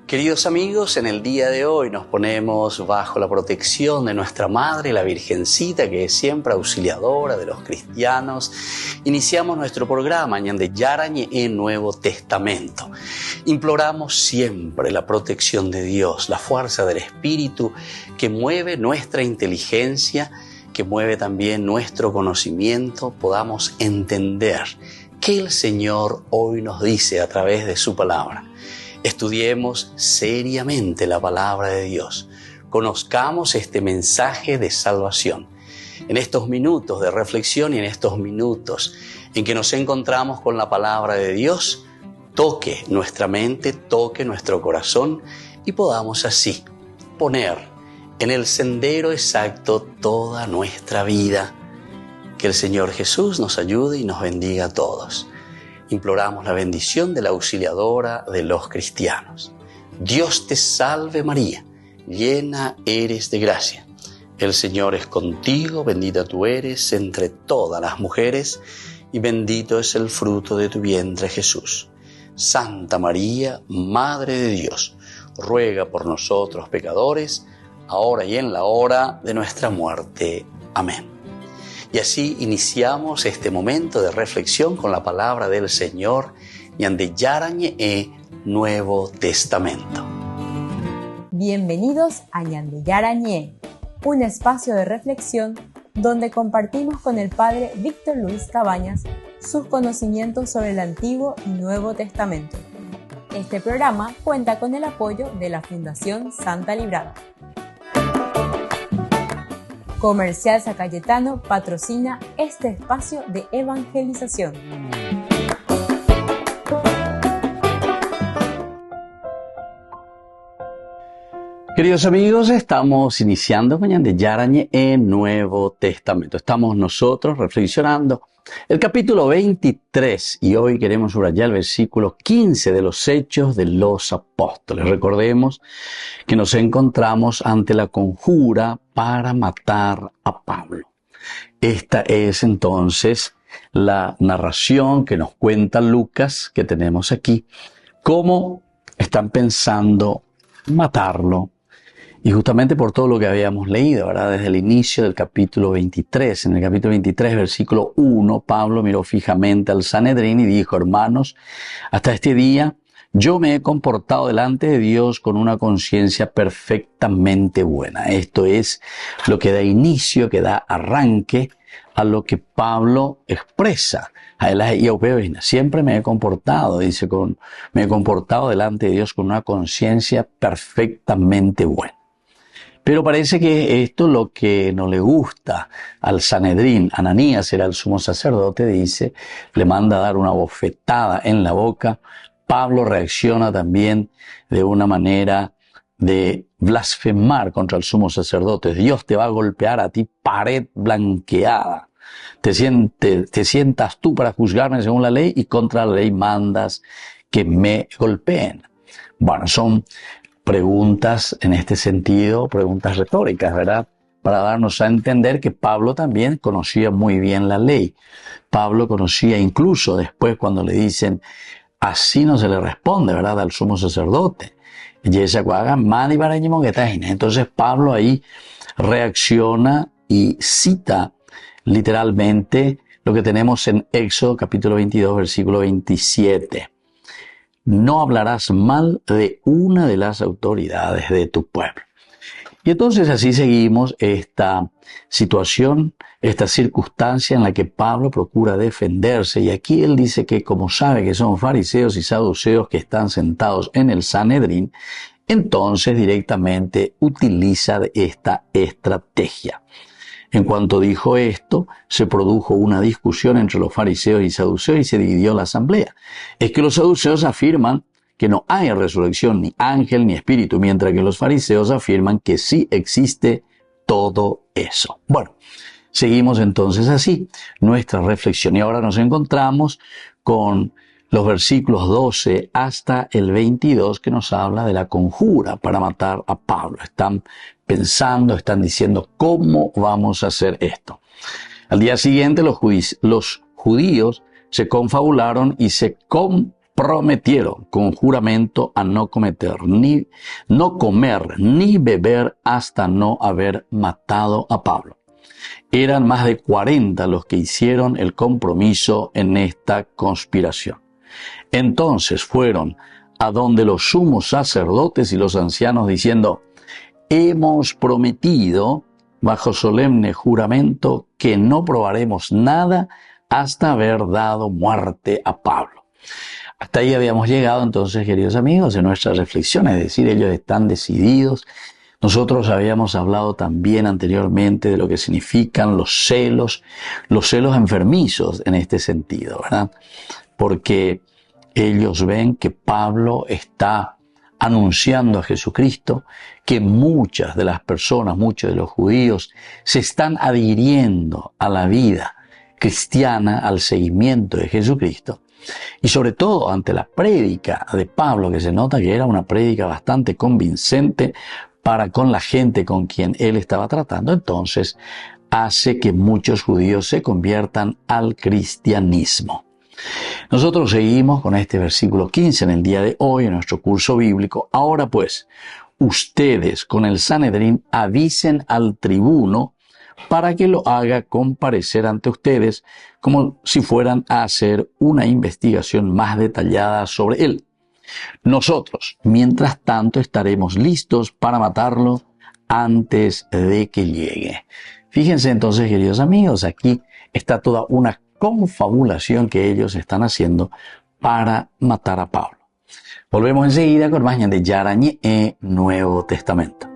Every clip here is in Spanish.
Queridos amigos, en el día de hoy nos ponemos bajo la protección de nuestra Madre, la Virgencita, que es siempre auxiliadora de los cristianos. Iniciamos nuestro programa Ñande Yarañe en Nuevo Testamento. Imploramos siempre la protección de Dios, la fuerza del Espíritu que mueve nuestra inteligencia, que mueve también nuestro conocimiento, podamos entender qué el Señor hoy nos dice a través de su palabra. Estudiemos seriamente la palabra de Dios. Conozcamos este mensaje de salvación. En estos minutos de reflexión y en estos minutos en que nos encontramos con la palabra de Dios, toque nuestra mente, toque nuestro corazón y podamos así poner en el sendero exacto toda nuestra vida. Que el Señor Jesús nos ayude y nos bendiga a todos. Imploramos la bendición de la auxiliadora de los cristianos. Dios te salve María, llena eres de gracia. El Señor es contigo, bendita tú eres entre todas las mujeres y bendito es el fruto de tu vientre Jesús. Santa María, Madre de Dios, ruega por nosotros pecadores, ahora y en la hora de nuestra muerte. Amén. Y así iniciamos este momento de reflexión con la palabra del Señor, Ñande Yarañe Nuevo Testamento. Bienvenidos a Ñande Yarañe, un espacio de reflexión donde compartimos con el Padre Víctor Luis Cabañas sus conocimientos sobre el Antiguo y Nuevo Testamento. Este programa cuenta con el apoyo de la Fundación Santa Librada. Comercial San Cayetano patrocina este espacio de evangelización. Queridos amigos, estamos iniciando Ñande Yarañe en Nuevo Testamento. Estamos nosotros reflexionando el capítulo 23 y hoy queremos subrayar el versículo 15 de los Hechos de los Apóstoles. Recordemos que nos encontramos ante la conjura para matar a Pablo. Esta es entonces la narración que nos cuenta Lucas, que tenemos aquí, cómo están pensando matarlo. Y justamente por todo lo que habíamos leído, ¿verdad? Desde el inicio del capítulo 23. En el capítulo 23, versículo 1, Pablo miró fijamente al Sanedrín y dijo: hermanos, hasta este día yo me he comportado delante de Dios con una conciencia perfectamente buena. Esto es lo que da inicio, que da arranque a lo que Pablo expresa. Siempre me he comportado, dice, me he comportado delante de Dios con una conciencia perfectamente buena. Pero parece que esto es lo que no le gusta al Sanedrín. Ananías era el sumo sacerdote, dice, le manda a dar una bofetada en la boca. Pablo reacciona también de una manera de blasfemar contra el sumo sacerdote. Dios te va a golpear a ti, pared blanqueada. Te sientas tú para juzgarme según la ley y contra la ley mandas que me golpeen. Bueno, son preguntas en este sentido, preguntas retóricas, ¿verdad? Para darnos a entender que Pablo también conocía muy bien la ley. Pablo conocía incluso después cuando le dicen, así no se le responde, ¿verdad? Al sumo sacerdote. Entonces Pablo ahí reacciona y cita literalmente lo que tenemos en Éxodo capítulo 22, versículo 27. No hablarás mal de una de las autoridades de tu pueblo. Y entonces así seguimos esta situación, esta circunstancia en la que Pablo procura defenderse. Y aquí él dice que como sabe que son fariseos y saduceos que están sentados en el Sanedrín, entonces directamente utiliza esta estrategia. En cuanto dijo esto, se produjo una discusión entre los fariseos y saduceos y se dividió la asamblea. Es que los saduceos afirman que no hay resurrección, ni ángel, ni espíritu, mientras que los fariseos afirman que sí existe todo eso. Bueno, seguimos entonces así nuestra reflexión y ahora nos encontramos con los versículos 12 hasta el 22 que nos habla de la conjura para matar a Pablo. Están pensando, están diciendo, ¿cómo vamos a hacer esto? Al día siguiente los judíos se confabularon y se prometieron con juramento a no comer ni beber hasta no haber matado a Pablo. Eran más de 40 los que hicieron el compromiso en esta conspiración. Entonces fueron a donde los sumos sacerdotes y los ancianos diciendo: hemos prometido bajo solemne juramento que no probaremos nada hasta haber dado muerte a Pablo. Hasta ahí habíamos llegado entonces, queridos amigos, en nuestras reflexiones, es decir, ellos están decididos. Nosotros habíamos hablado también anteriormente de lo que significan los celos enfermizos en este sentido, ¿verdad? Porque ellos ven que Pablo está anunciando a Jesucristo, que muchas de las personas, muchos de los judíos, se están adhiriendo a la vida cristiana, al seguimiento de Jesucristo. Y sobre todo ante la prédica de Pablo, que se nota que era una prédica bastante convincente para con la gente con quien él estaba tratando, entonces hace que muchos judíos se conviertan al cristianismo. Nosotros seguimos con este versículo 15 en el día de hoy en nuestro curso bíblico. Ahora pues, ustedes con el Sanedrín avisen al tribuno para que lo haga comparecer ante ustedes como si fueran a hacer una investigación más detallada sobre él. Nosotros, mientras tanto, estaremos listos para matarlo antes de que llegue. Fíjense entonces, queridos amigos, aquí está toda una confabulación que ellos están haciendo para matar a Pablo. Volvemos enseguida con más de Yarañé en Nuevo Testamento.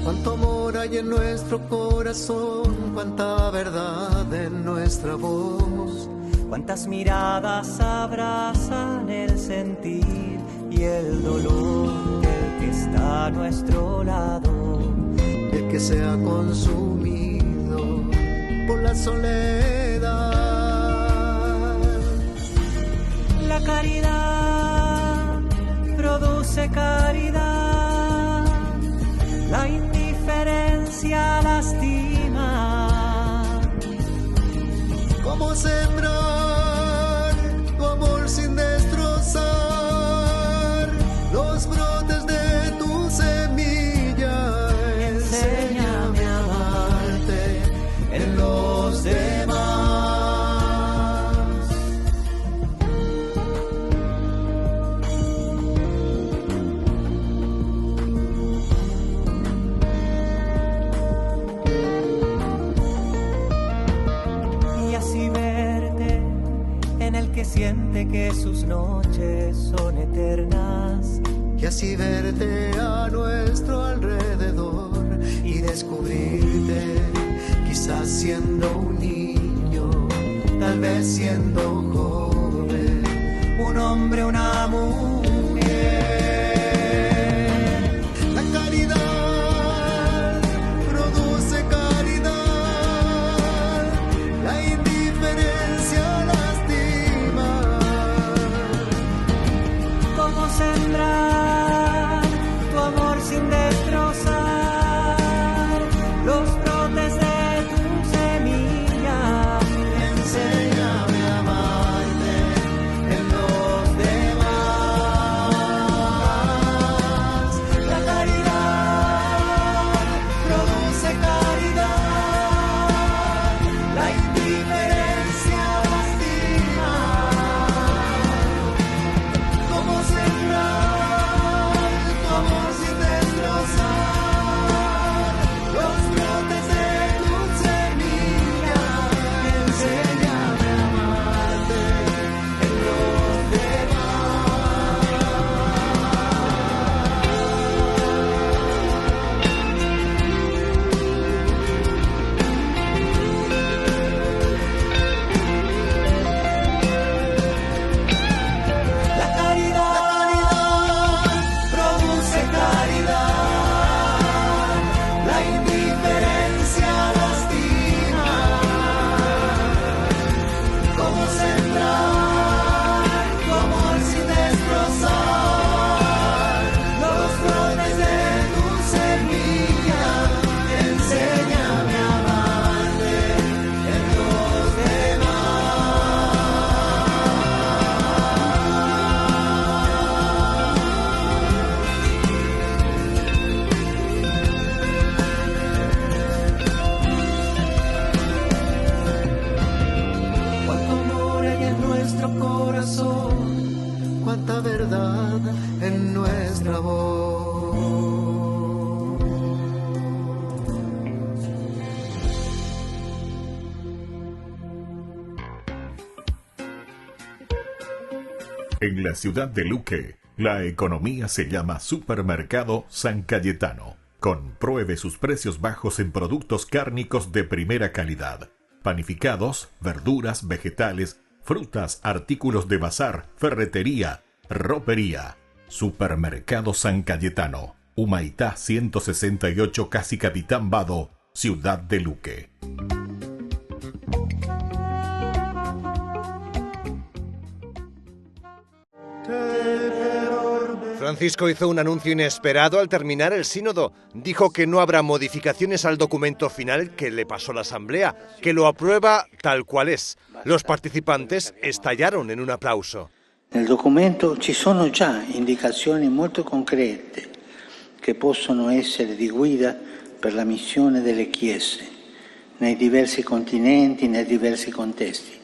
Cuánto amor hay en nuestro corazón, cuánta verdad en nuestra voz. Cuántas miradas abrazan el sentir y el dolor del que está a nuestro lado. El que se ha consumido por la soledad. La caridad produce caridad. La indiferencia lastima. ¿Cómo sembrar tu amor sin destrozar los brotes de tu semilla? Enséñame a amarte en los demás. Que siente que sus noches son eternas, y así verte a nuestro alrededor y descubrirte, quizás siendo un niño, tal vez siendo joven, un hombre, una mujer. La caridad produce caridad, la indiferencia sembrar tu amor sin destrozar los brotes de tu semilla. Enséñame a amarte en los demás. nuestro corazón, cuánta verdad en nuestra voz. En la ciudad de Luque, la economía se llama Supermercado San Cayetano. Compruebe sus precios bajos en productos cárnicos de primera calidad. Panificados, verduras, vegetales, frutas, artículos de bazar, ferretería, ropería. Supermercado San Cayetano, Humaitá 168, Casi Capitán Vado, ciudad de Luque. Francisco hizo un anuncio inesperado al terminar el sínodo. Dijo que no habrá modificaciones al documento final que le pasó la Asamblea, que lo aprueba tal cual es. Los participantes estallaron en un aplauso. Nel documento ci sono già indicazioni molto concrete che possono essere di guida per la missione delle chiese nei diversi continenti, nei diversi contesti.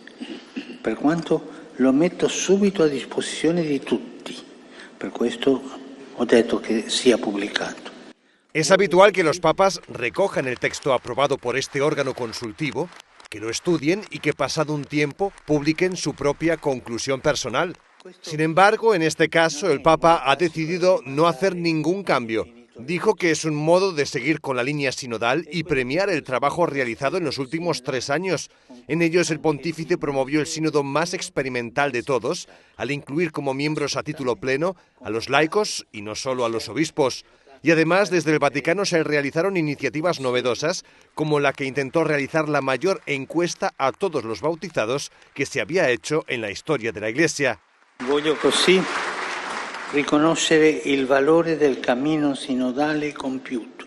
Per quanto lo metto subito a disposizione di tutti. Per questo ho detto che sia pubblicato. Es habitual que los papas recojan el texto aprobado por este órgano consultivo, que lo estudien y que pasado un tiempo publiquen su propia conclusión personal. Sin embargo, en este caso, el Papa ha decidido no hacer ningún cambio. Dijo que es un modo de seguir con la línea sinodal y premiar el trabajo realizado en los últimos 3 años. En ellos, el pontífice promovió el sínodo más experimental de todos, al incluir como miembros a título pleno a los laicos y no solo a los obispos. Y además, desde el Vaticano se realizaron iniciativas novedosas, como la que intentó realizar la mayor encuesta a todos los bautizados que se había hecho en la historia de la Iglesia. Voglio così riconoscere il valore del cammino sinodale compiuto,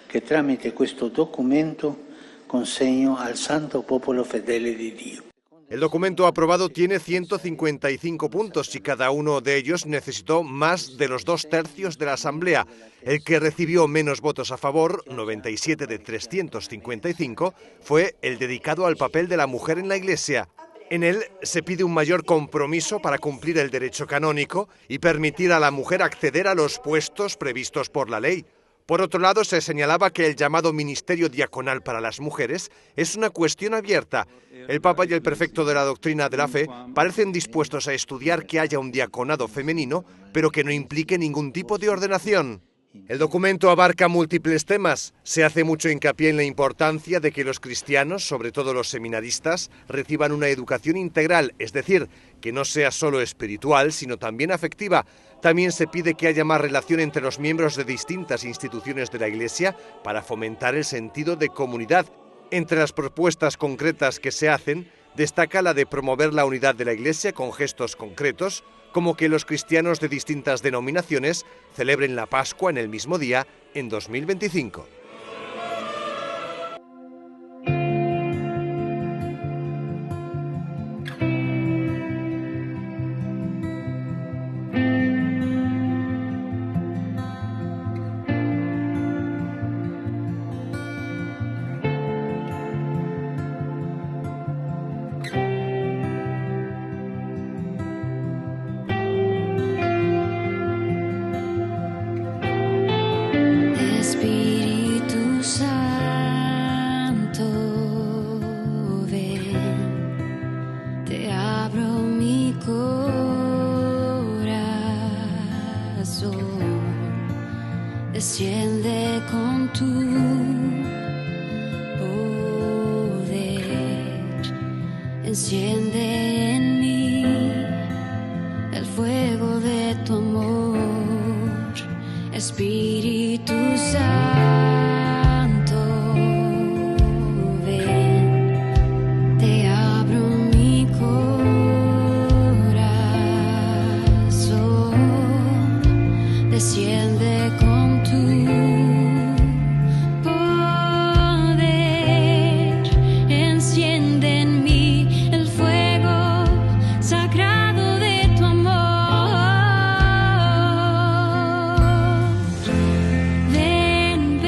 che tramite questo documento consegno al santo popolo fedele di Dio. El documento aprobado tiene 155 puntos y cada uno de ellos necesitó más de los 2/3 de la Asamblea. El que recibió menos votos a favor, 97 de 355, fue el dedicado al papel de la mujer en la Iglesia. En él se pide un mayor compromiso para cumplir el derecho canónico y permitir a la mujer acceder a los puestos previstos por la ley. Por otro lado, se señalaba que el llamado ministerio diaconal para las mujeres es una cuestión abierta. El Papa y el prefecto de la doctrina de la fe parecen dispuestos a estudiar que haya un diaconado femenino, pero que no implique ningún tipo de ordenación. El documento abarca múltiples temas. Se hace mucho hincapié en la importancia de que los cristianos, sobre todo los seminaristas, reciban una educación integral, es decir, que no sea solo espiritual, sino también afectiva. También se pide que haya más relación entre los miembros de distintas instituciones de la Iglesia para fomentar el sentido de comunidad. Entre las propuestas concretas que se hacen, destaca la de promover la unidad de la Iglesia con gestos concretos, como que los cristianos de distintas denominaciones celebren la Pascua en el mismo día en 2025. Espíritu Santo, ven, te abro mi corazón, desciende con tu poder, enciende en mí el fuego de tu amor. Espíritu Santo, ven, te abro mi corazón, desciende con tu poder, enciende en mí el fuego sagrado de tu amor. Ven,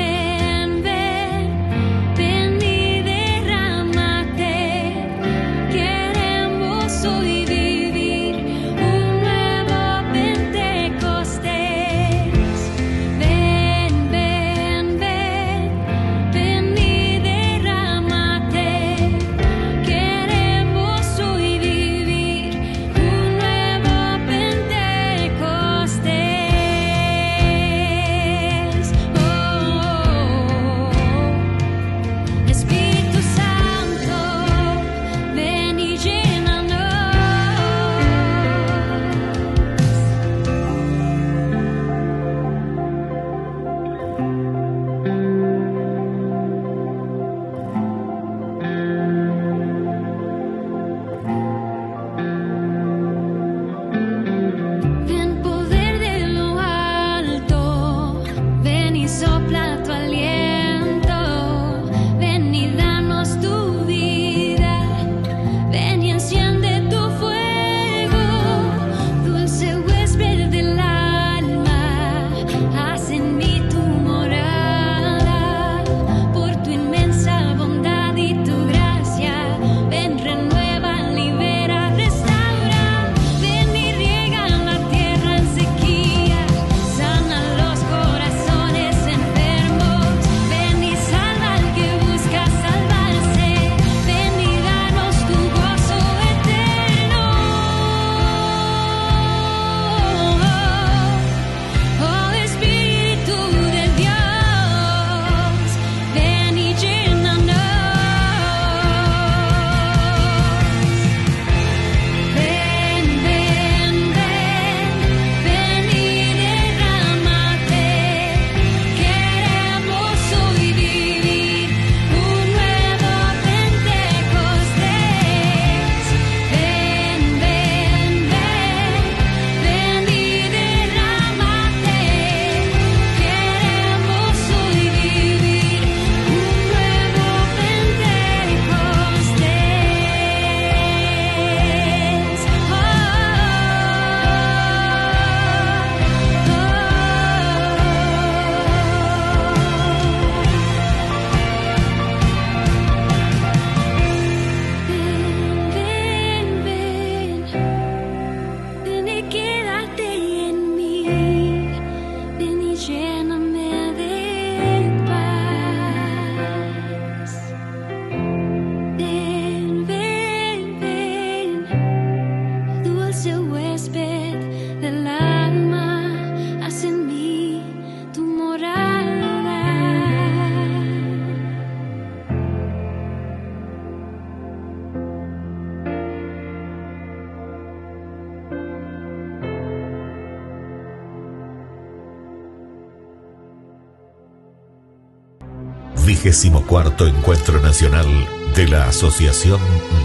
24º Encuentro Nacional de la Asociación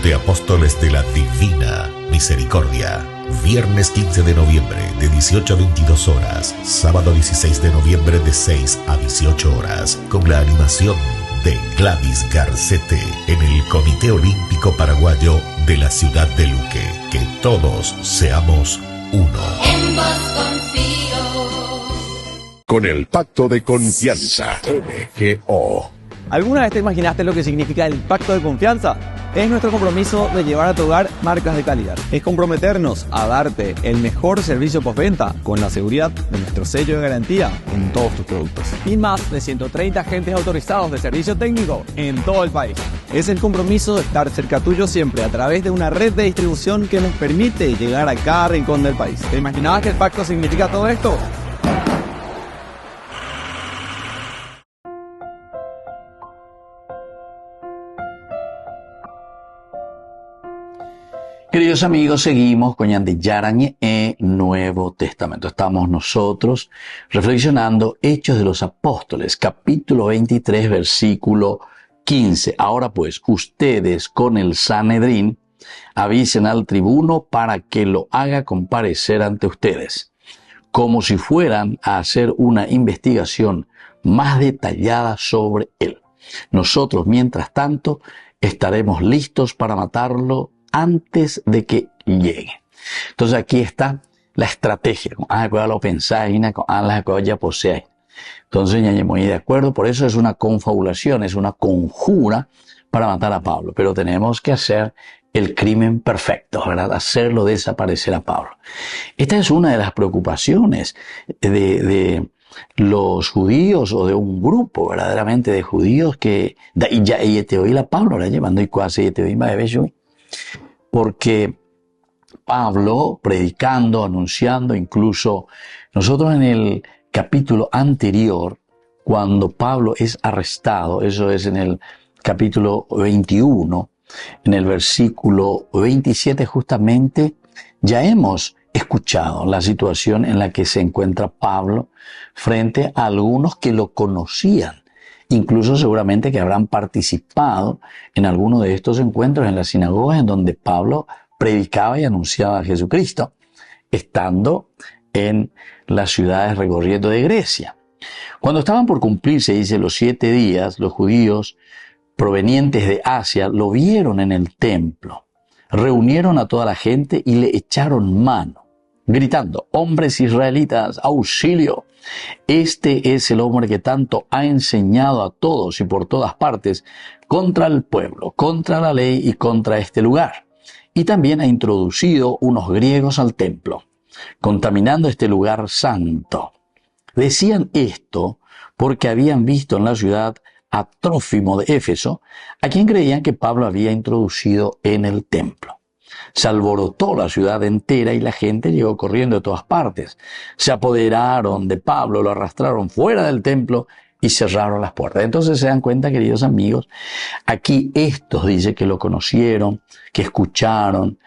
de Apóstoles de la Divina Misericordia. Viernes 15 de noviembre de 18 a 22 horas. Sábado 16 de noviembre de 6 a 18 horas. Con la animación de Gladys Garcete en el Comité Olímpico Paraguayo de la ciudad de Luque. Que todos seamos uno. En vos confío. Con el Pacto de Confianza, MGO. ¿Alguna vez te imaginaste lo que significa el Pacto de Confianza? Es nuestro compromiso de llevar a tu hogar marcas de calidad. Es comprometernos a darte el mejor servicio postventa con la seguridad de nuestro sello de garantía en todos tus productos. Y más de 130 agentes autorizados de servicio técnico en todo el país. Es el compromiso de estar cerca tuyo siempre a través de una red de distribución que nos permite llegar a cada rincón del país. ¿Te imaginabas que el pacto significa todo esto? Queridos amigos, seguimos con Ñande Yarañe en Nuevo Testamento. Estamos nosotros reflexionando Hechos de los Apóstoles, capítulo 23, versículo 15. Ahora pues, ustedes con el Sanedrín avisen al tribuno para que lo haga comparecer ante ustedes, como si fueran a hacer una investigación más detallada sobre él. Nosotros, mientras tanto, estaremos listos para matarlo antes de que llegue. Entonces aquí está la estrategia. Lo pensáis, las cosas ya poseáis. Entonces ya muy de acuerdo, por eso es una confabulación, es una conjura para matar a Pablo. Pero tenemos que hacer el crimen perfecto, ¿verdad? Hacerlo desaparecer a Pablo. Esta es una de las preocupaciones de los judíos o de un grupo verdaderamente de judíos que ya te oí la Pablo, la llevando y casi te oí más de bello. Porque Pablo, predicando, anunciando, incluso nosotros en el capítulo anterior, cuando Pablo es arrestado, eso es en el capítulo 21, en el versículo 27 justamente, ya hemos escuchado la situación en la que se encuentra Pablo frente a algunos que lo conocían. Incluso seguramente que habrán participado en alguno de estos encuentros en las sinagogas en donde Pablo predicaba y anunciaba a Jesucristo, estando en las ciudades recorriendo de Grecia. Cuando estaban por cumplirse, dice, los 7 días, los judíos provenientes de Asia lo vieron en el templo, reunieron a toda la gente y le echaron mano, gritando: hombres israelitas, auxilio. Este es el hombre que tanto ha enseñado a todos y por todas partes contra el pueblo, contra la ley y contra este lugar. Y también ha introducido unos griegos al templo, contaminando este lugar santo. Decían esto porque habían visto en la ciudad a Trófimo de Éfeso, a quien creían que Pablo había introducido en el templo. Se alborotó la ciudad entera y la gente llegó corriendo de todas partes. Se apoderaron de Pablo, lo arrastraron fuera del templo y cerraron las puertas. Entonces se dan cuenta, queridos amigos, aquí estos dice que lo conocieron, que escucharon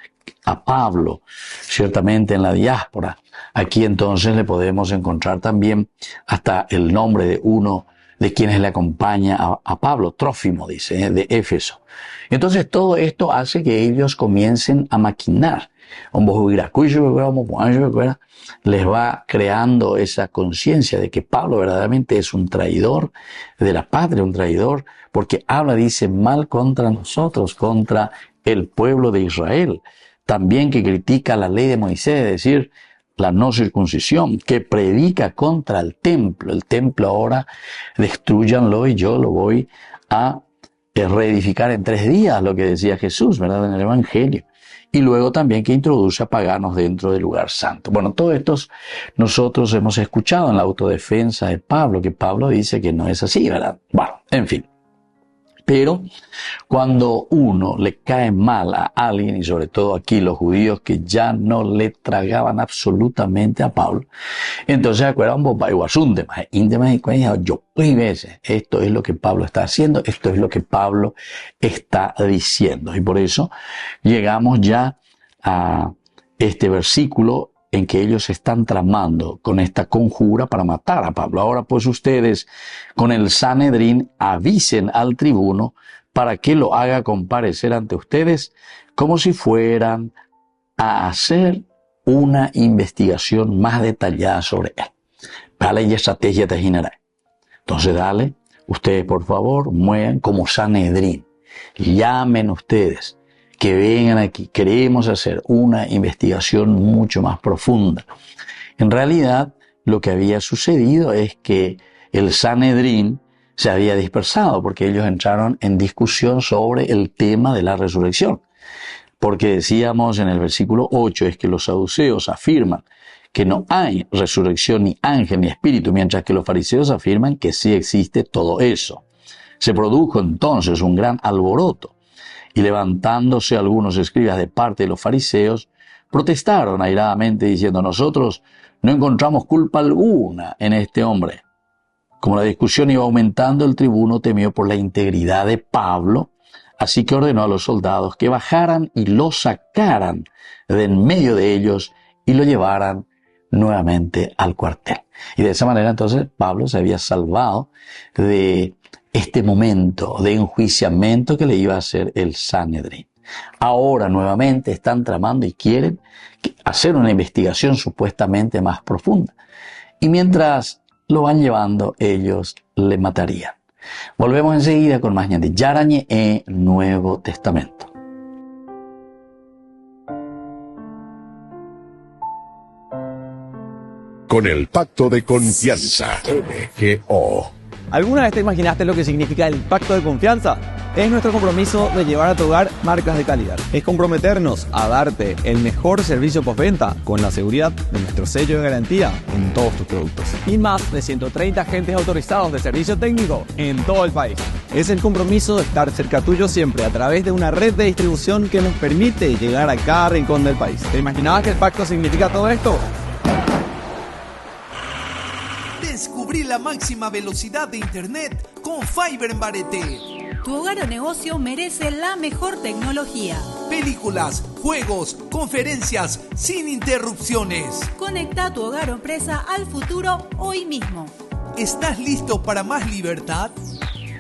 a Pablo, ciertamente en la diáspora. Aquí entonces le podemos encontrar también hasta el nombre de uno de quienes le acompaña a Pablo, Trófimo, dice, de Éfeso. Entonces todo esto hace que ellos comiencen a maquinar. Les va creando esa conciencia de que Pablo verdaderamente es un traidor de la patria, un traidor, porque habla, dice, mal contra nosotros, contra el pueblo de Israel. También que critica la ley de Moisés, es decir, la no circuncisión, que predica contra el templo. El templo ahora destrúyanlo y yo lo voy a reedificar en 3 días, lo que decía Jesús, ¿verdad?, en el Evangelio. Y luego también que introduce a paganos dentro del lugar santo. Bueno, todo esto nosotros hemos escuchado en la autodefensa de Pablo, que Pablo dice que no es así, ¿verdad? Bueno, en fin. Pero cuando uno le cae mal a alguien, y sobre todo aquí los judíos que ya no le tragaban absolutamente a Pablo, entonces acuerdan esto es lo que Pablo está haciendo, esto es lo que Pablo está diciendo. Y por eso llegamos ya a este versículo en que ellos están tramando con esta conjura para matar a Pablo. Ahora pues ustedes con el Sanedrín avisen al tribuno para que lo haga comparecer ante ustedes como si fueran a hacer una investigación más detallada sobre él. Vale, y estrategia te general. Entonces dale, ustedes por favor muevan como Sanedrín. Llamen ustedes, que vengan aquí. Queremos hacer una investigación mucho más profunda. En realidad, lo que había sucedido es que el Sanedrín se había dispersado porque ellos entraron en discusión sobre el tema de la resurrección. Porque decíamos en el versículo 8 es que los saduceos afirman que no hay resurrección ni ángel ni espíritu, mientras que los fariseos afirman que sí existe todo eso. Se produjo entonces un gran alboroto y levantándose algunos escribas de parte de los fariseos, protestaron airadamente diciendo: nosotros no encontramos culpa alguna en este hombre. Como la discusión iba aumentando, el tribuno temió por la integridad de Pablo, así que ordenó a los soldados que bajaran y lo sacaran de en medio de ellos y lo llevaran nuevamente al cuartel. Y de esa manera entonces Pablo se había salvado de este momento de enjuiciamiento que le iba a hacer el Sanedrín. Ahora nuevamente están tramando y quieren hacer una investigación supuestamente más profunda. Y mientras lo van llevando, ellos le matarían. Volvemos enseguida con más de Yarañe en Nuevo Testamento. Con el pacto de confianza, MGO. ¿Alguna vez te imaginaste lo que significa el pacto de confianza? Es nuestro compromiso de llevar a tu hogar marcas de calidad. Es comprometernos a darte el mejor servicio postventa con la seguridad de nuestro sello de garantía en todos tus productos. Y más de 130 agentes autorizados de servicio técnico en todo el país. Es el compromiso de estar cerca tuyo siempre a través de una red de distribución que nos permite llegar a cada rincón del país. ¿Te imaginabas que el pacto significa todo esto? Descubrí la máxima velocidad de internet con Fiber en Barete. Tu hogar o negocio merece la mejor tecnología. Películas, juegos, conferencias, sin interrupciones. Conecta tu hogar o empresa al futuro hoy mismo. ¿Estás listo para más libertad?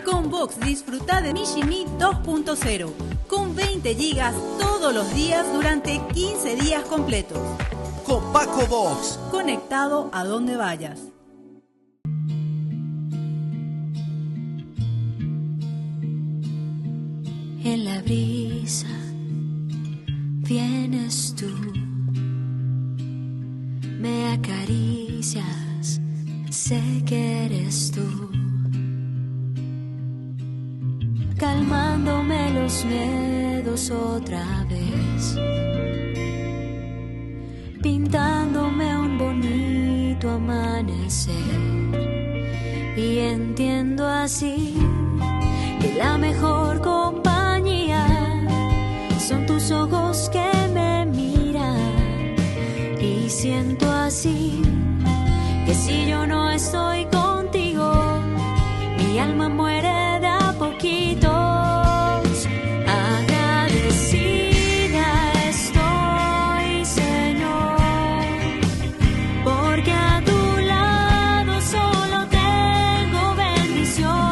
Con Vox disfruta de Mishimi 2.0 con 20 gigas todos los días durante 15 días completos. Con Paco Vox. Conectado a donde vayas. En la brisa vienes tú, me acaricias, sé que eres tú, calmándome los miedos otra vez, pintándome un bonito amanecer, y entiendo así que la mejor compañía son tus ojos que me miran, y siento así que si yo no estoy contigo, mi alma muere de a poquitos. Agradecida estoy, Señor, porque a tu lado solo tengo bendición.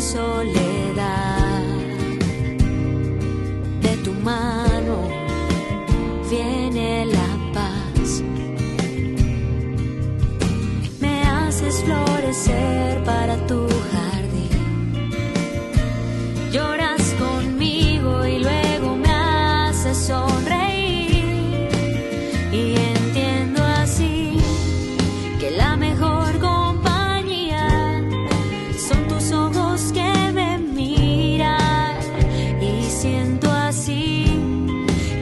Soledad, de tu mano viene la paz, me haces florecer para tu jardín, lloras conmigo y luego me haces sonreír, y entiendo así que la mejor compañía son tus ojos que me miran, y siento así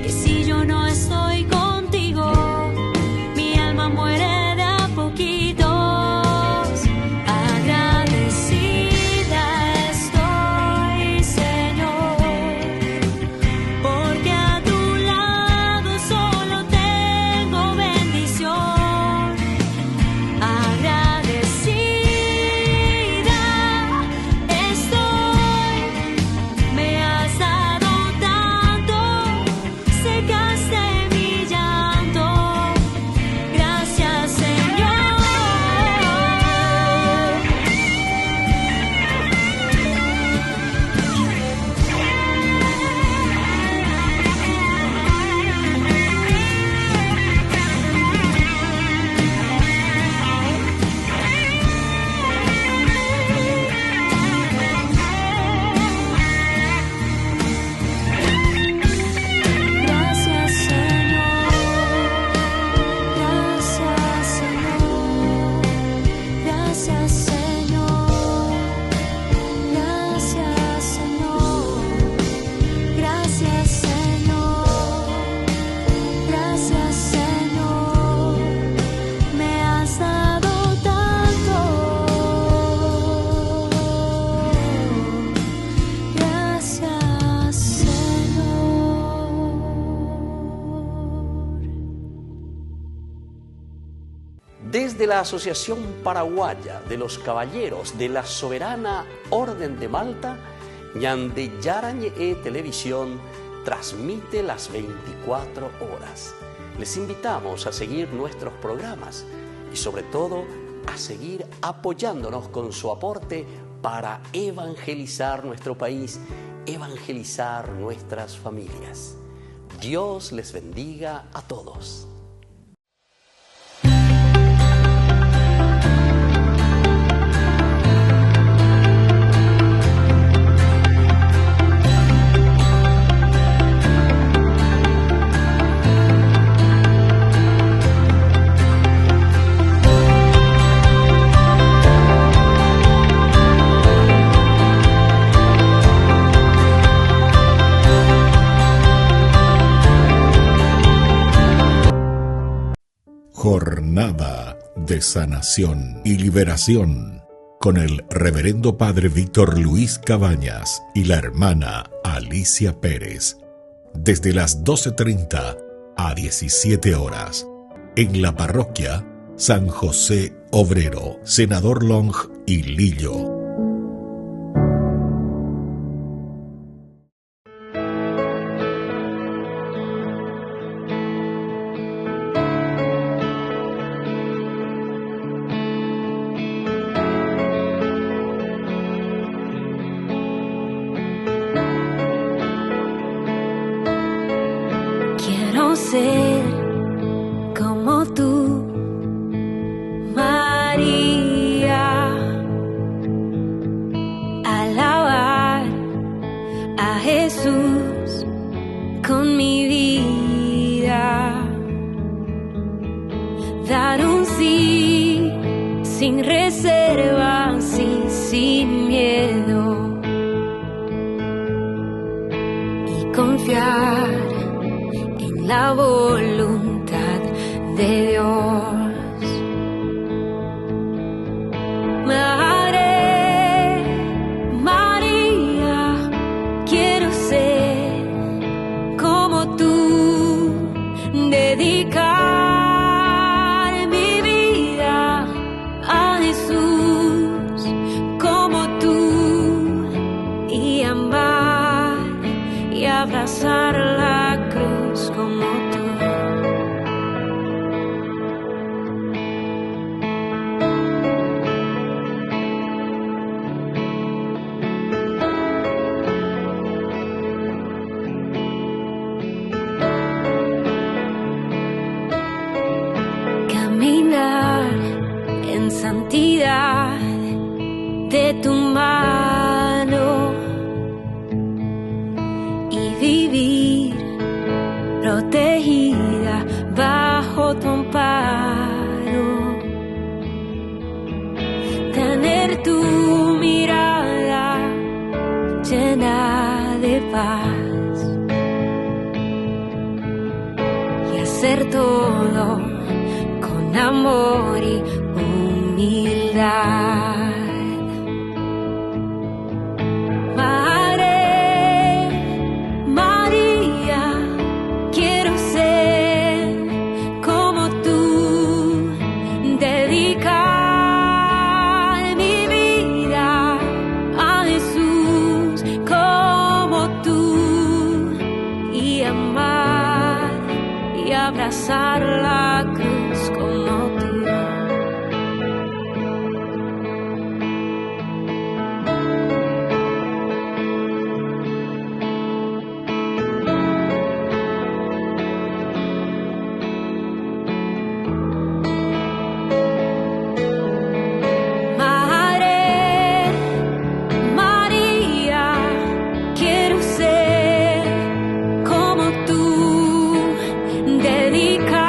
que si yo no estoy contigo, Desde la Asociación Paraguaya de los Caballeros de la Soberana Orden de Malta, Ñande Yarañe Televisión transmite las 24 horas. Les invitamos a seguir nuestros programas y sobre todo a seguir apoyándonos con su aporte para evangelizar nuestro país, evangelizar nuestras familias. Dios les bendiga a todos. Jornada de sanación y liberación con el reverendo padre Víctor Luis Cabañas y la hermana Alicia Pérez, desde las 12:30 a 17 horas, en la parroquia San José Obrero, Senador Long y Lillo. Quiero ser como tú, María, alabar a Jesús con mi vida, dar un sí sin reservas y sin miedo, y confiar en la voluntad de Dios. Madre María, quiero ser como tú, dedicar mi vida a Jesús como tú, y amar y abrazar la cruz como tú. Caminar en santidad de tu mano y vivir protegida bajo tu amparo, tener tu mirada llena de paz y hacer todo con amor y humildad. Madre María, quiero ser como tú, dedicar mi vida a Jesús como tú, y amar y abrazar la cruz como tú. Madre María, quiero ser como tú, dedicar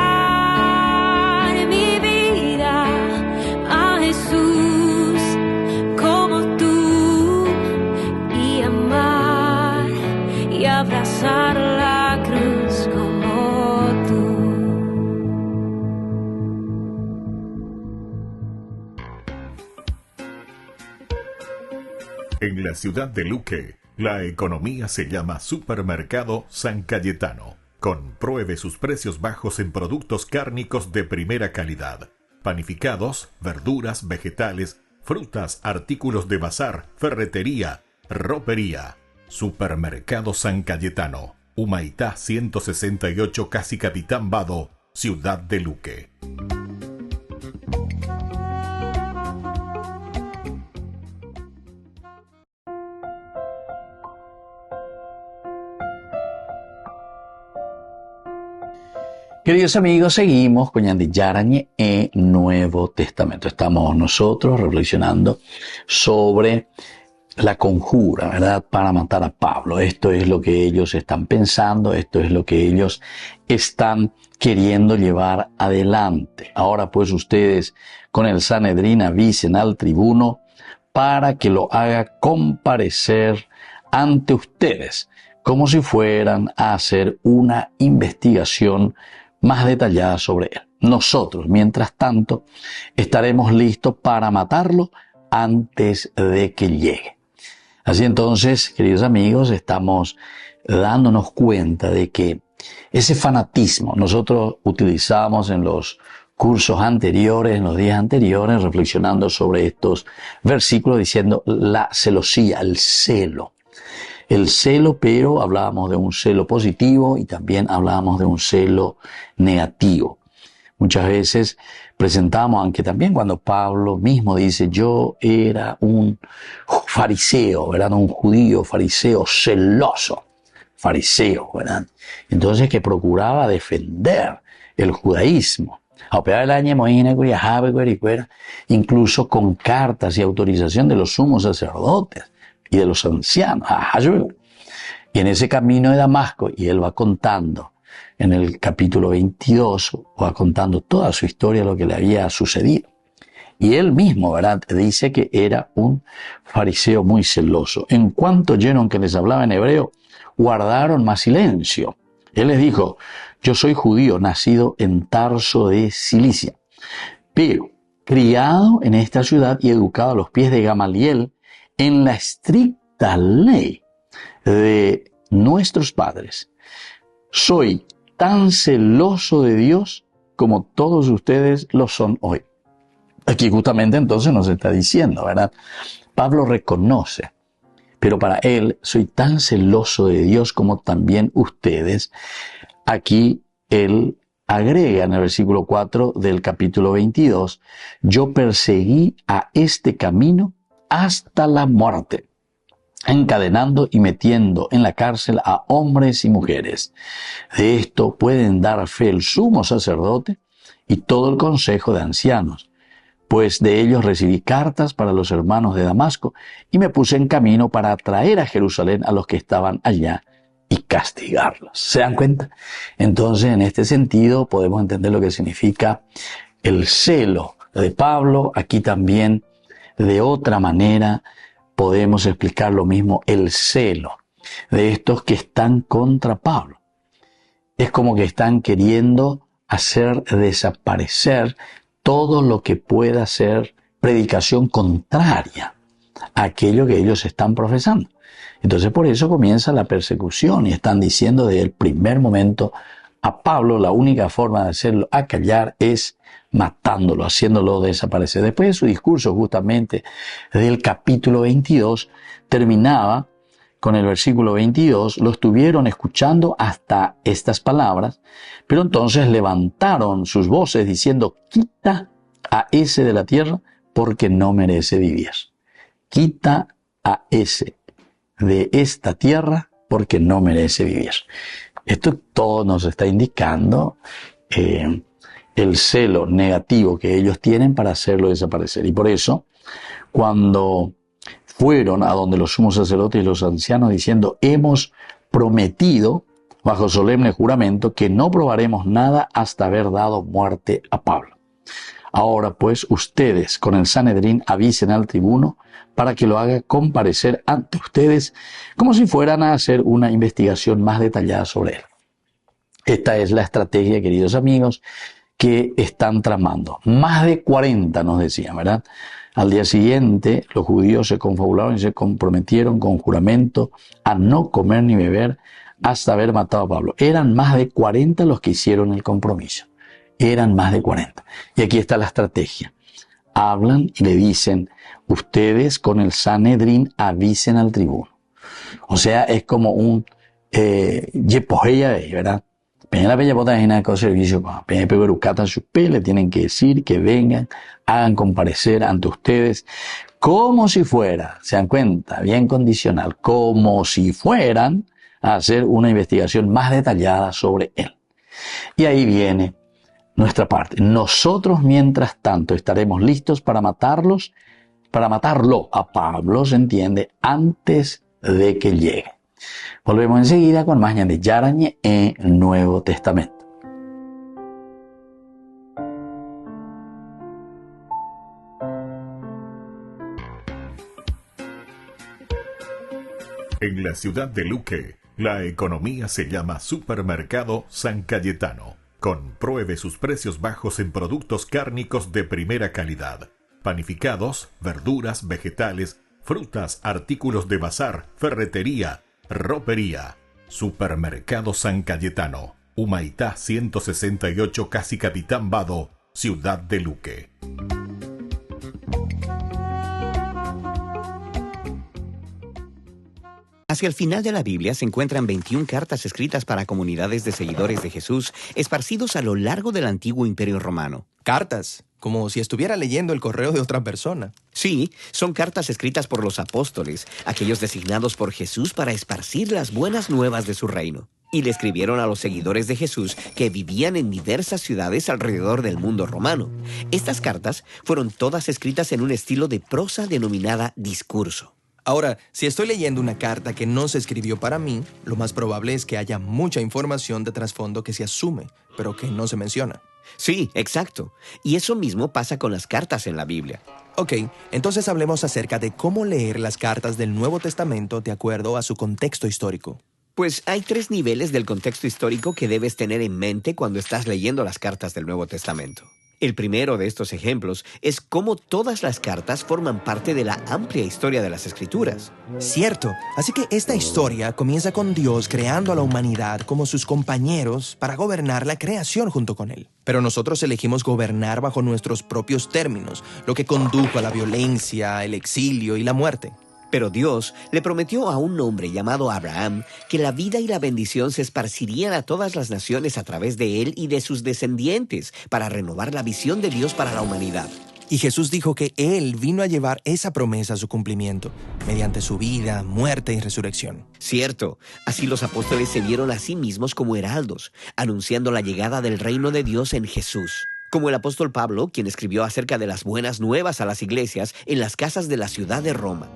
mi vida a Jesús como tú, y amar y abrazar la cruz como tú. En la ciudad de Luque, la economía se llama Supermercado San Cayetano. Compruebe sus precios bajos en productos cárnicos de primera calidad. panificados, verduras, vegetales, frutas, artículos de bazar, ferretería, ropería. Supermercado San Cayetano, Humaitá 168, Casi Capitán Vado, Ciudad de Luque. Queridos amigos, seguimos con Ñande Yarañe en Nuevo Testamento. Estamos nosotros reflexionando sobre la conjura, ¿verdad?, para matar a Pablo. Esto es lo que ellos están pensando, esto es lo que ellos están queriendo llevar adelante. Ahora pues ustedes con el Sanedrín avisen al tribuno para que lo haga comparecer ante ustedes, como si fueran a hacer una investigación más detallada sobre él. Nosotros, mientras tanto, estaremos listos para matarlo antes de que llegue. Así entonces, queridos amigos, estamos dándonos cuenta de que ese fanatismo nosotros utilizamos en los cursos anteriores, en los días anteriores, reflexionando sobre estos versículos, diciendo la celosía, el celo. El celo, pero hablábamos de un celo positivo y también hablábamos de un celo negativo. Muchas veces presentamos, aunque también cuando Pablo mismo dice, yo era un fariseo, ¿verdad? Un judío fariseo celoso, fariseo, ¿verdad? Entonces que procuraba defender el judaísmo. Incluso con cartas y autorización de los sumos sacerdotes y de los ancianos. Y en ese camino de Damasco, y él va contando en el capítulo 22, va contando toda su historia, lo que le había sucedido. Y él mismo, ¿verdad?, dice que era un fariseo muy celoso. En cuanto oyeron que les hablaba en hebreo, guardaron más silencio. Él les dijo, yo soy judío, nacido en Tarso de Cilicia, pero criado en esta ciudad y educado a los pies de Gamaliel en la estricta ley de nuestros padres. Soy tan celoso de Dios como todos ustedes lo son hoy. Aquí justamente entonces nos está diciendo, ¿verdad? Pablo reconoce, pero para él soy tan celoso de Dios como también ustedes. Aquí él agrega en el versículo 4 del capítulo 22, yo perseguí a este camino hasta la muerte, encadenando y metiendo en la cárcel a hombres y mujeres. De esto pueden dar fe el sumo sacerdote y todo el consejo de ancianos, pues de ellos recibí cartas para los hermanos de Damasco y me puse en camino para atraer a Jerusalén a los que estaban allá y castigarlos. ¿Se dan cuenta? Entonces, en este sentido, podemos entender lo que significa el celo de Pablo. Aquí también, de otra manera, podemos explicar lo mismo, el celo de estos que están contra Pablo. Es como que están queriendo hacer desaparecer todo lo que pueda ser predicación contraria a aquello que ellos están profesando. Entonces por eso comienza la persecución y están diciendo desde el primer momento a Pablo la única forma de hacerlo acallar es matándolo, haciéndolo desaparecer. Después de su discurso justamente del capítulo 22 terminaba con el versículo 22, lo estuvieron escuchando hasta estas palabras, pero entonces levantaron sus voces diciendo, quita a ese de la tierra porque no merece vivir. Quita a ese de esta tierra porque no merece vivir. Esto todo nos está indicando el celo negativo que ellos tienen para hacerlo desaparecer. Y por eso, cuando fueron a donde los sumos sacerdotes y los ancianos diciendo, hemos prometido bajo solemne juramento que no probaremos nada hasta haber dado muerte a Pablo. Ahora pues ustedes con el Sanedrín avisen al tribuno para que lo haga comparecer ante ustedes como si fueran a hacer una investigación más detallada sobre él. Esta es la estrategia, queridos amigos, que están tramando. Más de 40 nos decían, ¿verdad? Al día siguiente, los judíos se confabularon y se comprometieron con juramento a no comer ni beber hasta haber matado a Pablo. Eran más de 40 los que hicieron el compromiso. Eran más de 40. Y aquí está la estrategia. Hablan y le dicen, ustedes con el Sanedrín avisen al tribuno. O sea, es como un ¿verdad? La bella botana con servicio, le tienen que decir que vengan, hagan comparecer ante ustedes como si fuera, se dan cuenta, bien condicional, como si fueran a hacer una investigación más detallada sobre él. Y ahí viene nuestra parte. Nosotros, mientras tanto, estaremos listos para matarlo a Pablo, se entiende, antes de que llegue. Volvemos enseguida con más de Yarañe en Nuevo Testamento. En la ciudad de Luque, la economía se llama Supermercado San Cayetano. Compruebe sus precios bajos en productos cárnicos de primera calidad. Panificados, verduras, vegetales, frutas, artículos de bazar, ferretería, ropería. Supermercado San Cayetano, Humaitá 168, Casi Capitán Vado, Ciudad de Luque. Hacia el final de la Biblia se encuentran 21 cartas escritas para comunidades de seguidores de Jesús esparcidos a lo largo del antiguo Imperio Romano. Cartas, como si estuviera leyendo el correo de otra persona. Sí, son cartas escritas por los apóstoles, aquellos designados por Jesús para esparcir las buenas nuevas de su reino. Y le escribieron a los seguidores de Jesús que vivían en diversas ciudades alrededor del mundo romano. Estas cartas fueron todas escritas en un estilo de prosa denominada discurso. Ahora, si estoy leyendo una carta que no se escribió para mí, lo más probable es que haya mucha información de trasfondo que se asume, pero que no se menciona. Sí, exacto. Y eso mismo pasa con las cartas en la Biblia. Ok, entonces hablemos acerca de cómo leer las cartas del Nuevo Testamento de acuerdo a su contexto histórico. Pues hay 3 niveles del contexto histórico que debes tener en mente cuando estás leyendo las cartas del Nuevo Testamento. El primero de estos ejemplos es cómo todas las cartas forman parte de la amplia historia de las Escrituras. Cierto. Así que esta historia comienza con Dios creando a la humanidad como sus compañeros para gobernar la creación junto con Él. Pero nosotros elegimos gobernar bajo nuestros propios términos, lo que condujo a la violencia, el exilio y la muerte. Pero Dios le prometió a un hombre llamado Abraham que la vida y la bendición se esparcirían a todas las naciones a través de él y de sus descendientes para renovar la visión de Dios para la humanidad. Y Jesús dijo que Él vino a llevar esa promesa a su cumplimiento, mediante su vida, muerte y resurrección. Cierto, así los apóstoles se vieron a sí mismos como heraldos, anunciando la llegada del reino de Dios en Jesús. Como el apóstol Pablo, quien escribió acerca de las buenas nuevas a las iglesias en las casas de la ciudad de Roma.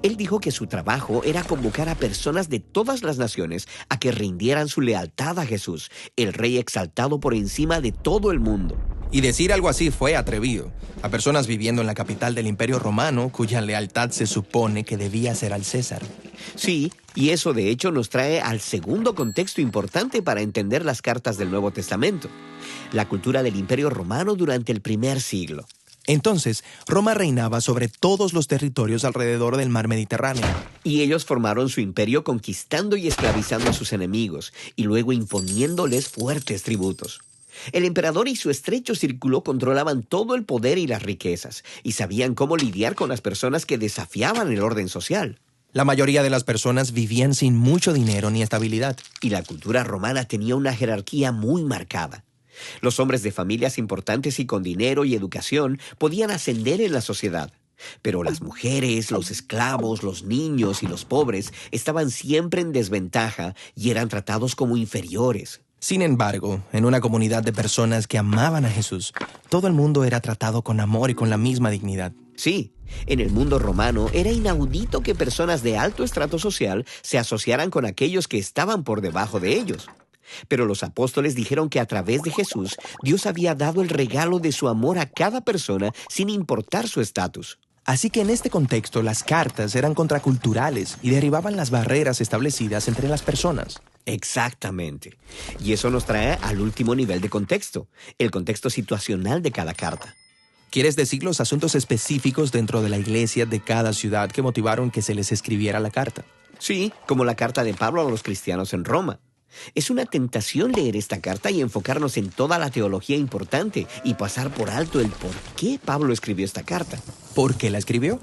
Él dijo que su trabajo era convocar a personas de todas las naciones a que rindieran su lealtad a Jesús, el Rey exaltado por encima de todo el mundo. Y decir algo así fue atrevido. A personas viviendo en la capital del Imperio Romano, cuya lealtad se supone que debía ser al César. Sí, y eso de hecho nos trae al segundo contexto importante para entender las cartas del Nuevo Testamento: la cultura del Imperio Romano durante el primer siglo. Entonces, Roma reinaba sobre todos los territorios alrededor del mar Mediterráneo. Y ellos formaron su imperio conquistando y esclavizando a sus enemigos, y luego imponiéndoles fuertes tributos. El emperador y su estrecho círculo controlaban todo el poder y las riquezas, y sabían cómo lidiar con las personas que desafiaban el orden social. La mayoría de las personas vivían sin mucho dinero ni estabilidad. Y la cultura romana tenía una jerarquía muy marcada. Los hombres de familias importantes y con dinero y educación podían ascender en la sociedad. Pero las mujeres, los esclavos, los niños y los pobres estaban siempre en desventaja y eran tratados como inferiores. Sin embargo, en una comunidad de personas que amaban a Jesús, todo el mundo era tratado con amor y con la misma dignidad. Sí, en el mundo romano era inaudito que personas de alto estrato social se asociaran con aquellos que estaban por debajo de ellos. Pero los apóstoles dijeron que a través de Jesús, Dios había dado el regalo de su amor a cada persona sin importar su estatus. Así que en este contexto, las cartas eran contraculturales y derribaban las barreras establecidas entre las personas. Exactamente. Y eso nos trae al último nivel de contexto, el contexto situacional de cada carta. ¿Quieres decir los asuntos específicos dentro de la iglesia de cada ciudad que motivaron que se les escribiera la carta? Sí, como la carta de Pablo a los cristianos en Roma. Es una tentación leer esta carta y enfocarnos en toda la teología importante y pasar por alto el por qué Pablo escribió esta carta. ¿Por qué la escribió?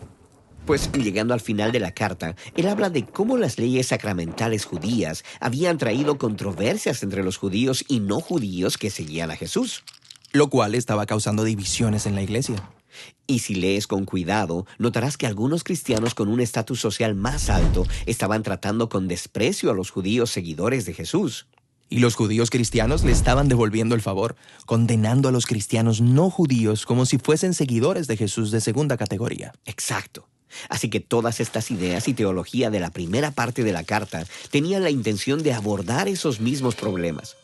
Pues llegando al final de la carta, él habla de cómo las leyes sacramentales judías habían traído controversias entre los judíos y no judíos que seguían a Jesús. Lo cual estaba causando divisiones en la iglesia. Y si lees con cuidado, notarás que algunos cristianos con un estatus social más alto estaban tratando con desprecio a los judíos seguidores de Jesús. Y los judíos cristianos le estaban devolviendo el favor, condenando a los cristianos no judíos como si fuesen seguidores de Jesús de segunda categoría. Exacto. Así que todas estas ideas y teología de la primera parte de la carta tenían la intención de abordar esos mismos problemas.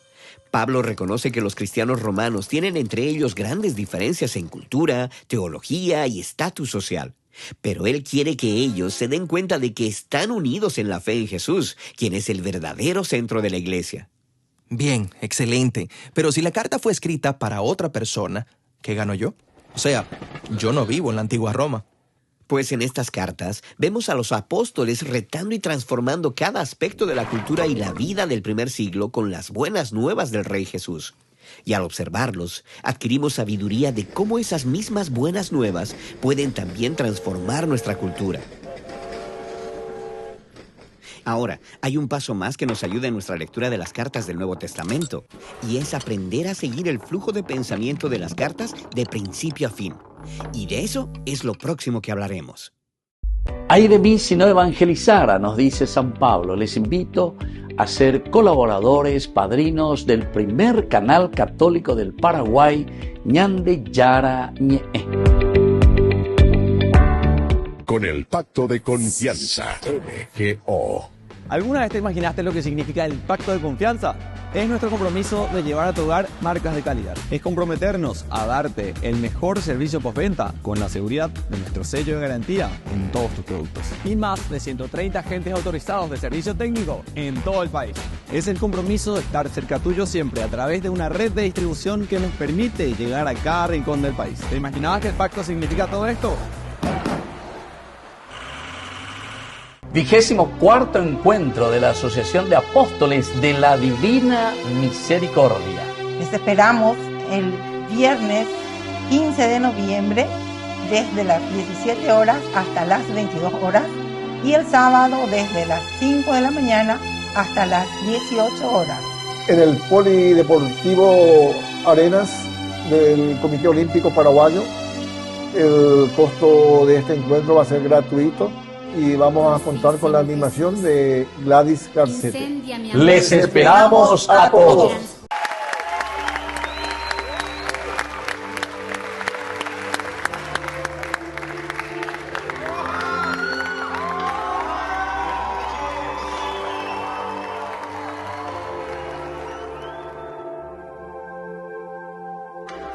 Pablo reconoce que los cristianos romanos tienen entre ellos grandes diferencias en cultura, teología y estatus social. Pero él quiere que ellos se den cuenta de que están unidos en la fe en Jesús, quien es el verdadero centro de la iglesia. Bien, excelente. Pero si la carta fue escrita para otra persona, ¿qué gano yo? O sea, yo no vivo en la antigua Roma. Pues en estas cartas vemos a los apóstoles retando y transformando cada aspecto de la cultura y la vida del primer siglo con las buenas nuevas del Rey Jesús. Y al observarlos, adquirimos sabiduría de cómo esas mismas buenas nuevas pueden también transformar nuestra cultura. Ahora, hay un paso más que nos ayuda en nuestra lectura de las cartas del Nuevo Testamento, y es aprender a seguir el flujo de pensamiento de las cartas de principio a fin. Y de eso es lo próximo que hablaremos. Ay de mí si no evangelizara, nos dice San Pablo. Les invito a ser colaboradores, padrinos del primer canal católico del Paraguay, Ñande Yara Ñe. Con el pacto de confianza, MGO. ¿Alguna vez te imaginaste lo que significa el pacto de confianza? Es nuestro compromiso de llevar a tu hogar marcas de calidad. Es comprometernos a darte el mejor servicio postventa con la seguridad de nuestro sello de garantía en todos tus productos. Y más de 130 agentes autorizados de servicio técnico en todo el país. Es el compromiso de estar cerca tuyo siempre a través de una red de distribución que nos permite llegar a cada rincón del país. ¿Te imaginabas que el pacto significa todo esto? 24º encuentro de la Asociación de Apóstoles de la Divina Misericordia. Les esperamos el viernes 15 de noviembre desde las 17 horas hasta las 22 horas y el sábado desde las 5 de la mañana hasta las 18 horas. En el Polideportivo Arenas del Comité Olímpico Paraguayo. El costo de este encuentro va a ser gratuito y vamos a contar con la animación de Gladys Garcete. Les esperamos a todos.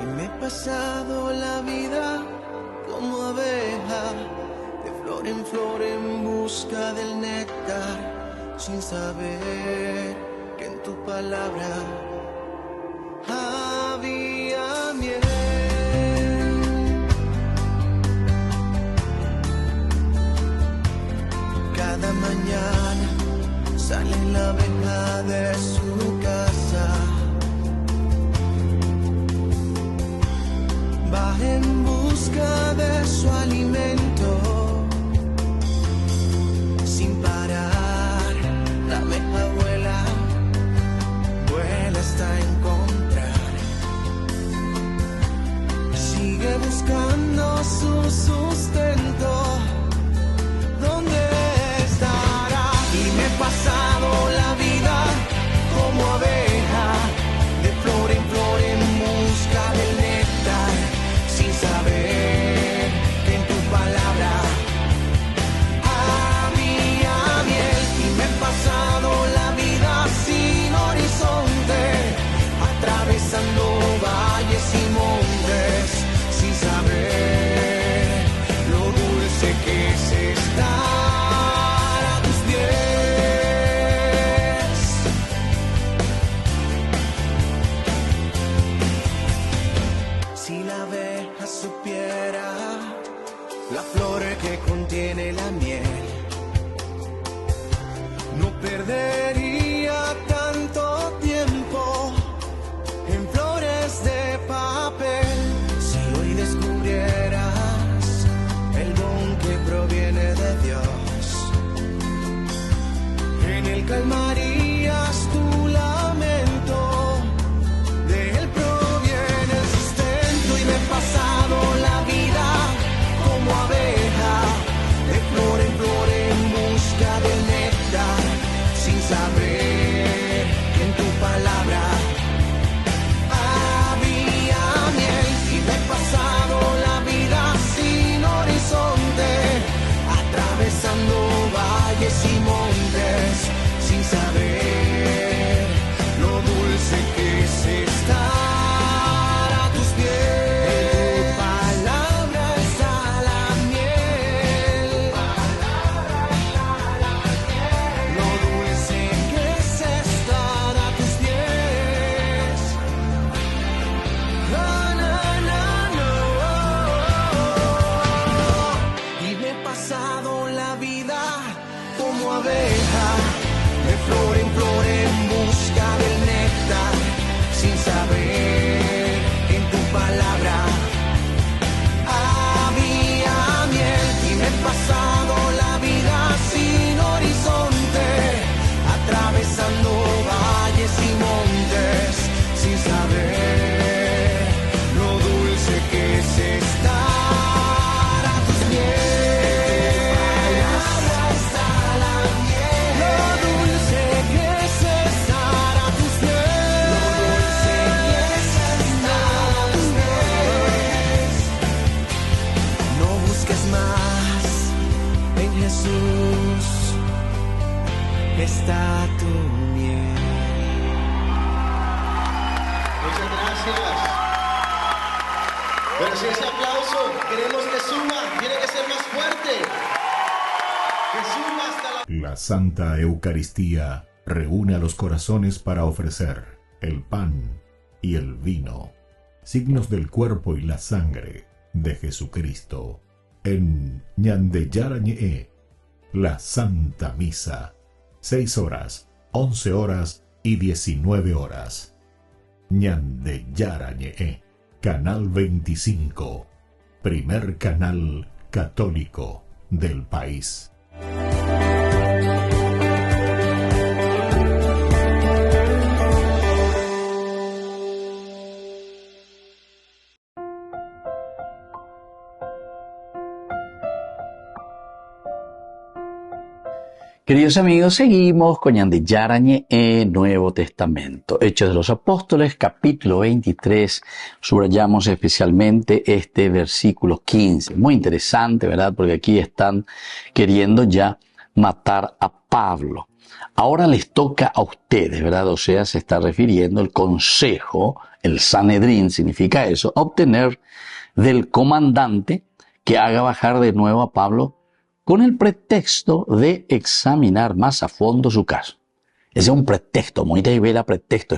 Y me he pasado la vida como abeja, de flor en flor en busca del néctar, sin saber que en tu palabra había miel. Cada mañana sale la abeja de su casa, va en busca de su alimento, sin parar. La abeja vuela, vuela hasta encontrar. Sigue buscando su sustento. ¿Dónde estará? Y me he pasado la vida como abeja, de flor en flor en busca del néctar, sin saber que en tu palabra había miel. Y me he pasado la vida sin horizonte, atravesando valles y montes, sin saber lo calmarías tu lamento. De él proviene el sustento y me he pasado la vida como abeja, de flor en flor en busca del néctar, sin saber que en tu palabra había miel. Y me he pasado la vida sin horizonte, atravesando valles y montes, sin saber lo dulce que es estar a tus pies. En tu palabra está la miel, lo dulce que es estar a tus pies. Y me he pasado la vida como abeja, de flor en flor en busca del néctar, sin saber que en tu palabra había miel. Y me he pasado la vida sin horizonte, atravesando valles y montes, sin saber lo dulce que es estar a tus pies. Está la miel, lo dulce que es estar a tus pies. Lo dulce que es estar a tus pies. No busques más, en Jesús está tu miel. Muchas gracias. Pero si ese aplauso queremos que suba, tiene que ser más fuerte. Que suba hasta la... La Santa Eucaristía reúne a los corazones para ofrecer el pan y el vino, signos del cuerpo y la sangre de Jesucristo. En Ñande Yarañe, la Santa Misa, 6 horas, 11 horas y 19 horas. Ñande Yarañe, Canal 25, primer canal católico del país. Queridos amigos, seguimos con Ñande Yarañe en Nuevo Testamento. Hechos de los Apóstoles, capítulo 23. Subrayamos especialmente este versículo 15. Muy interesante, ¿verdad? Porque aquí están queriendo ya matar a Pablo. Ahora les toca a ustedes, ¿verdad? O sea, se está refiriendo el consejo, el Sanedrín significa eso, obtener del comandante que haga bajar de nuevo a Pablo con el pretexto de examinar más a fondo su caso. Ese es un pretexto, muy de ver pretexto.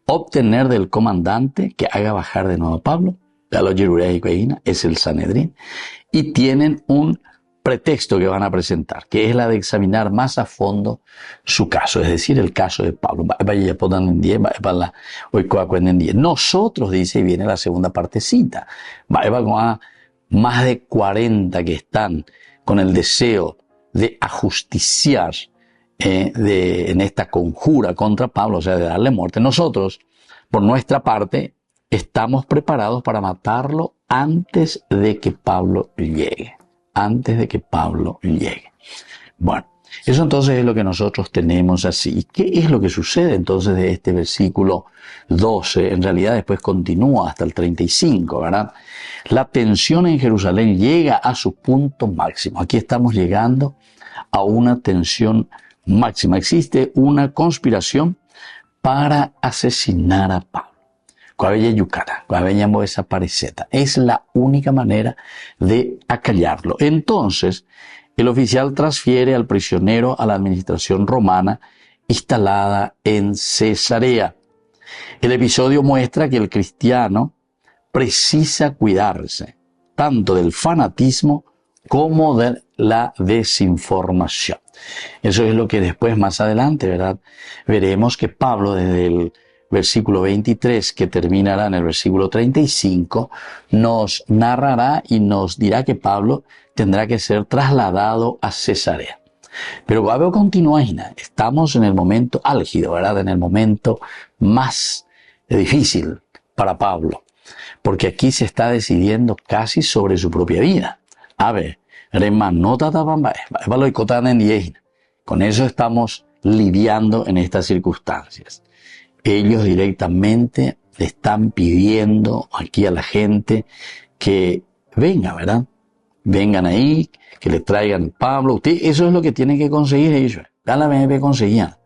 Obtener del comandante que haga bajar de nuevo a Pablo, es el Sanedrín, y tienen un pretexto que van a presentar, que es la de examinar más a fondo su caso, es decir, el caso de Pablo. Nosotros, dice, y viene la segunda partecita, más de 40 que están con el deseo de ajusticiar en esta conjura contra Pablo, o sea, de darle muerte. Nosotros, por nuestra parte, estamos preparados para matarlo antes de que Pablo llegue. Antes de que Pablo llegue. Bueno, eso entonces es lo que nosotros tenemos así. ¿Y qué es lo que sucede entonces de este versículo 12? En realidad después continúa hasta el 35, ¿verdad? La tensión en Jerusalén llega a su punto máximo. Aquí estamos llegando a una tensión máxima. Existe una conspiración para asesinar a Pablo. Es la única manera de acallarlo. Entonces, el oficial transfiere al prisionero a la administración romana instalada en Cesarea. El episodio muestra que el cristiano precisa cuidarse tanto del fanatismo como de la desinformación. Eso es lo que después, más adelante, ¿verdad? Veremos que Pablo, desde el versículo 23, que terminará en el versículo 35, nos narrará y nos dirá que Pablo tendrá que ser trasladado a Cesarea. Pero Pablo continúa, estamos en el momento álgido, ¿verdad? En el momento más difícil para Pablo, porque aquí se está decidiendo casi sobre su propia vida. A ver, con eso estamos lidiando en estas circunstancias. Ellos directamente le están pidiendo aquí a la gente que venga, ¿verdad? Vengan ahí, que le traigan Pablo. Usted, eso es lo que tienen que conseguir ellos. Vean la BNP conseguían.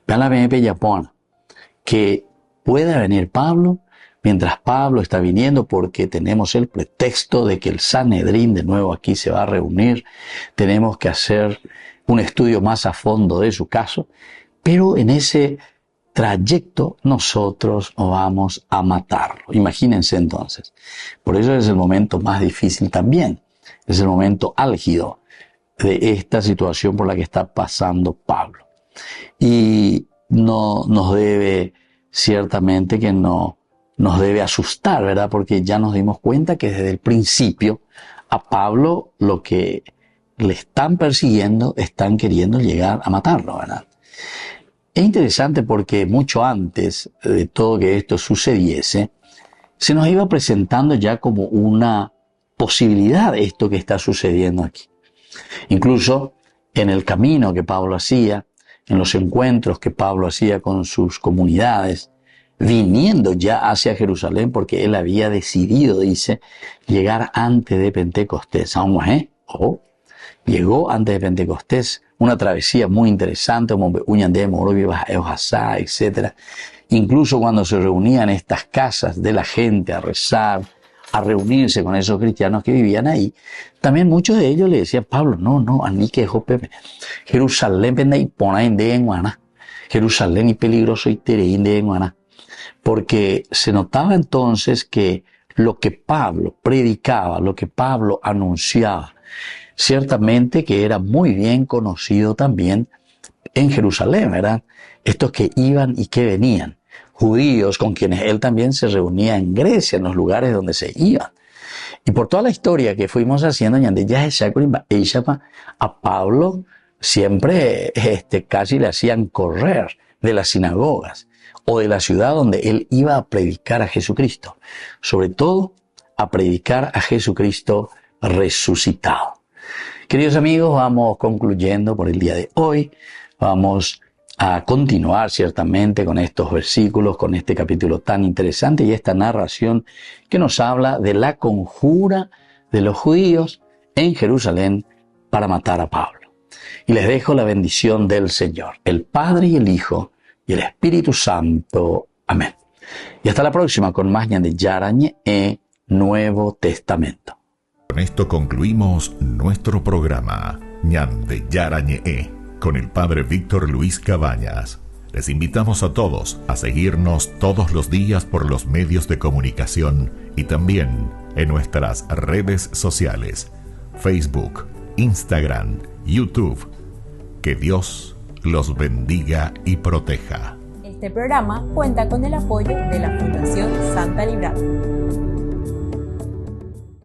Vean la BNP Japón. Que pueda venir Pablo mientras Pablo está viniendo, porque tenemos el pretexto de que el Sanedrín de nuevo aquí se va a reunir. Tenemos que hacer un estudio más a fondo de su caso. Pero en ese trayecto nosotros vamos a matarlo. Imagínense entonces. Por eso es el momento más difícil también. Es el momento álgido de esta situación por la que está pasando Pablo. Y no nos debe, ciertamente que no nos debe asustar, ¿verdad? Porque ya nos dimos cuenta que desde el principio a Pablo lo que le están persiguiendo, están queriendo llegar a matarlo, ¿verdad? Es interesante porque mucho antes de todo que esto sucediese, se nos iba presentando ya como una posibilidad esto que está sucediendo aquí. Incluso en el camino que Pablo hacía, en los encuentros que Pablo hacía con sus comunidades, viniendo ya hacia Jerusalén, porque él había decidido, dice, llegar antes de Pentecostés. Llegó antes de Pentecostés, una travesía muy interesante, etc. Incluso cuando se reunían estas casas de la gente a rezar, a reunirse con esos cristianos que vivían ahí, también muchos de ellos le decían, Pablo, no, a mí que Jerusalén Jerusalén y peligroso y tereín de Guaná. Porque se notaba entonces que lo que Pablo predicaba, lo que Pablo anunciaba, ciertamente que era muy bien conocido también en Jerusalén, ¿verdad? Estos que iban y que venían, judíos con quienes él también se reunía en Grecia, en los lugares donde se iban. Y por toda la historia que fuimos haciendo, a Pablo siempre casi le hacían correr de las sinagogas o de la ciudad donde él iba a predicar a Jesucristo, sobre todo a predicar a Jesucristo resucitado. Queridos amigos, vamos concluyendo por el día de hoy. Vamos a continuar ciertamente con estos versículos, con este capítulo tan interesante y esta narración que nos habla de la conjura de los judíos en Jerusalén para matar a Pablo. Y les dejo la bendición del Señor, el Padre y el Hijo y el Espíritu Santo. Amén. Y hasta la próxima con más Ñande Yarañe e Nuevo Testamento. Con esto concluimos nuestro programa Ñande Yarañe con el Padre Víctor Luis Cabañas. Les invitamos a todos a seguirnos todos los días por los medios de comunicación y también en nuestras redes sociales, Facebook, Instagram, YouTube. Que Dios los bendiga y proteja. Este programa cuenta con el apoyo de la Fundación Santa Librada.